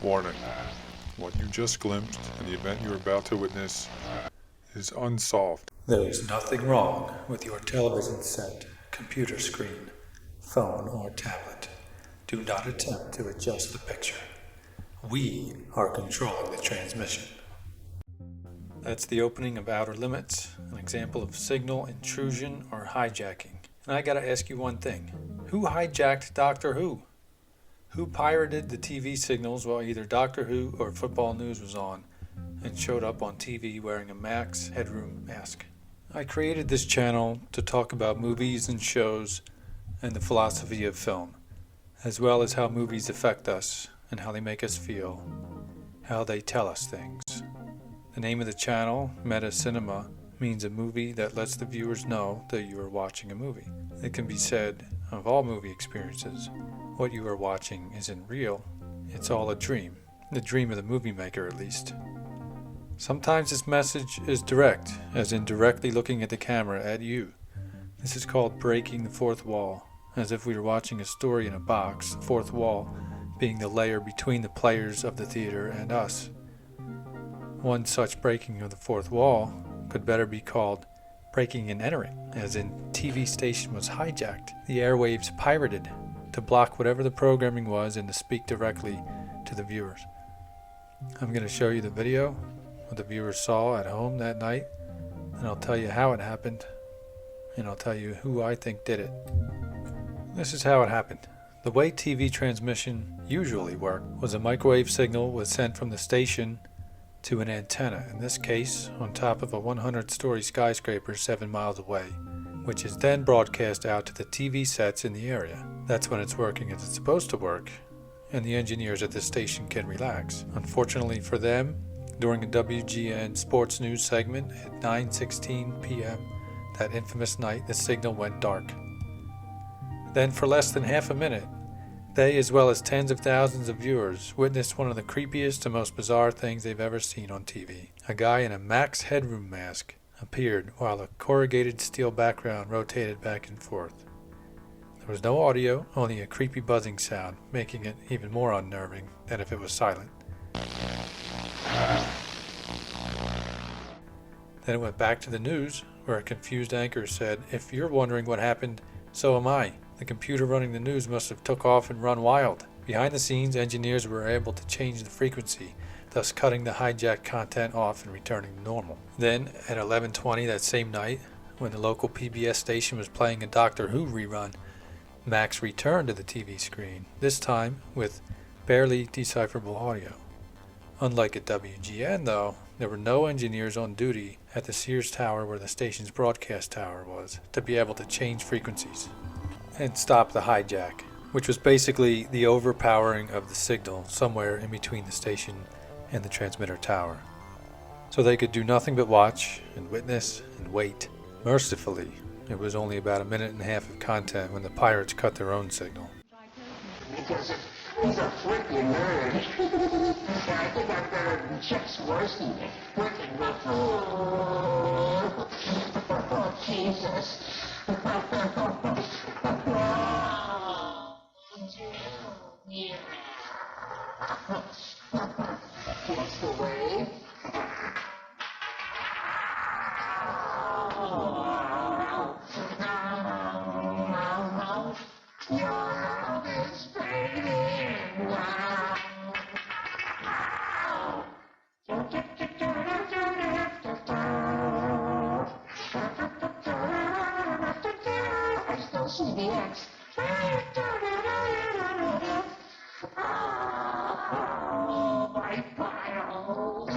Warning. What you just glimpsed and the event you're about to witness is unsolved. There is nothing wrong with your television set, computer screen, phone, or tablet. Do not attempt to adjust the picture. We are controlling the transmission. That's the opening of Outer Limits, an example of signal intrusion or hijacking. And I gotta ask you one thing. Who hijacked Doctor Who? Who pirated the TV signals while either Doctor Who or football news was on and showed up on TV wearing a Max Headroom mask? I created this channel to talk about movies and shows and the philosophy of film, as well as how movies affect us and how they make us feel, how they tell us things. The name of the channel, Meta Cinema, means a movie that lets the viewers know that you are watching a movie. It can be said of all movie experiences, what you are watching isn't real, it's all a dream. The dream of the movie maker, at least. Sometimes this message is direct, as in directly looking at the camera at you. This is called breaking the fourth wall, as if we were watching a story in a box, the fourth wall being the layer between the players of the theater and us. One such breaking of the fourth wall could better be called breaking and entering, as in TV station was hijacked, the airwaves pirated, to block whatever the programming was and to speak directly to the viewers. I'm going to show you the video what the viewers saw at home that night, and I'll tell you how it happened, and I'll tell you who I think did it. This is how it happened. The way TV transmission usually worked was a microwave signal was sent from the station to an antenna, in this case on top of a 100-story skyscraper 7 miles away, which is then broadcast out to the TV sets in the area. That's when it's working as it's supposed to work, and the engineers at the station can relax. Unfortunately for them, during a WGN sports news segment at 9:16 p.m. that infamous night, the signal went dark. Then for less than half a minute, they, as well as tens of thousands of viewers, witnessed one of the creepiest and most bizarre things they've ever seen on TV. A guy in a Max Headroom mask appeared while a corrugated steel background rotated back and forth. There was no audio, only a creepy buzzing sound, making it even more unnerving than if it was silent. Then it went back to the news, where a confused anchor said, "If you're wondering what happened, so am I. The computer running the news must have took off and run wild." Behind the scenes, engineers were able to change the frequency, thus cutting the hijacked content off and returning to normal. Then, at 11:20 that same night, when the local PBS station was playing a Doctor Who rerun, Max returned to the TV screen, this time with barely decipherable audio. Unlike at WGN, though, there were no engineers on duty at the Sears Tower where the station's broadcast tower was to be able to change frequencies and stop the hijack, which was basically the overpowering of the signal somewhere in between the station and the transmitter tower. So they could do nothing but watch and witness and wait. Mercifully, it was only about a minute and a half of content when the pirates cut their own signal. Because he's a freaking nerd. I think I've got chicks worse than freaking before. Oh, Jesus. Yeah. That's the way. Your love is fading. I still see the X. Oh, my files.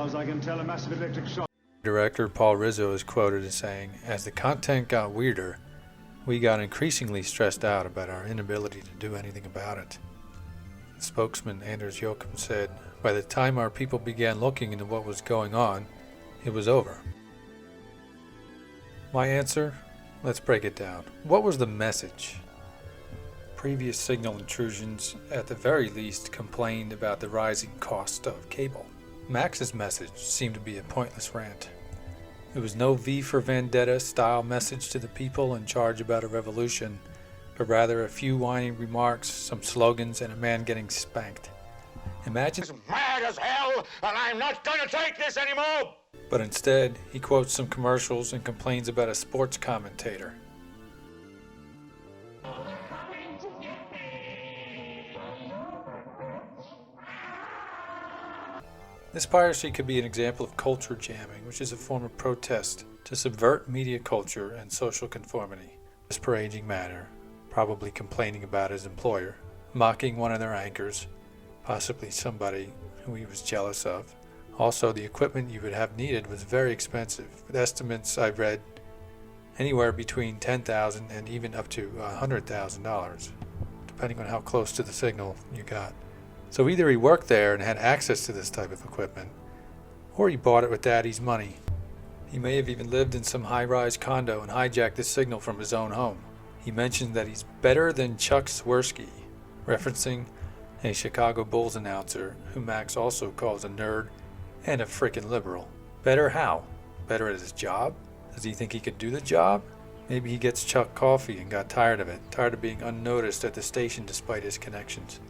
far as I can tell, a massive electric shock. Director Paul Rizzo is quoted as saying, "As the content got weirder, we got increasingly stressed out about our inability to do anything about it." Spokesman Anders Jochum said, "By the time our people began looking into what was going on, it was over." My answer? Let's break it down. What was the message? Previous signal intrusions, at the very least, complained about the rising cost of cable. Max's message seemed to be a pointless rant. It was no V for Vendetta style message to the people in charge about a revolution, but rather a few whining remarks, some slogans, and a man getting spanked. Imagine. It's mad as hell, and I'm not gonna take this anymore! But instead, he quotes some commercials and complains about a sports commentator. This piracy could be an example of culture jamming, which is a form of protest to subvert media culture and social conformity. Disparaging manner, probably complaining about his employer, mocking one of their anchors, possibly somebody who he was jealous of. Also, the equipment you would have needed was very expensive, with estimates I read anywhere between $10,000 and even up to $100,000, depending on how close to the signal you got. So either he worked there and had access to this type of equipment, or he bought it with daddy's money. He may have even lived in some high-rise condo and hijacked the signal from his own home. He mentioned that he's better than Chuck Swirsky, referencing a Chicago Bulls announcer who Max also calls a nerd and a frickin' liberal. Better how? Better at his job? Does he think he could do the job? Maybe he gets Chuck coffee and got tired of it, tired of being unnoticed at the station despite his connections.